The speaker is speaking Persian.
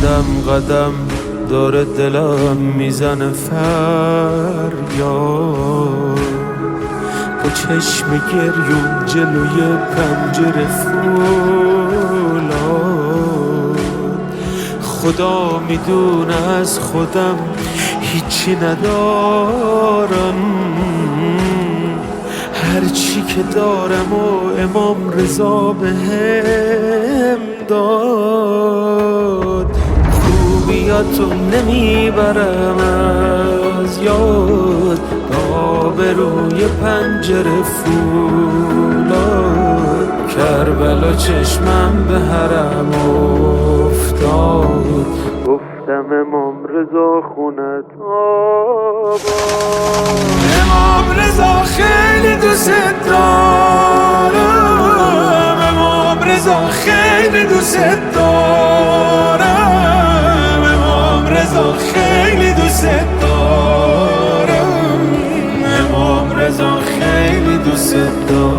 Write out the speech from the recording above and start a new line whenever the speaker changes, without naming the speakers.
قدم قدم داره دلم میزنه فریاد، با چشم گریون جلوی پنجره فولاد. خدا میدونه از خودم هیچی ندارم، هرچی که دارم و امام رضا بهم داد. خوبیاتو نمیبرم از یاد، آبروی پنجره فولاد. کربلا چشمم به حرم افتاد، گفتم امام رضا خونت آباد. امام رضا خیلی دوست دارم، امام رضا خیلی دوست دارم، امام رضا خیلی دوست دارم، امام رضا خیلی دوست دارم.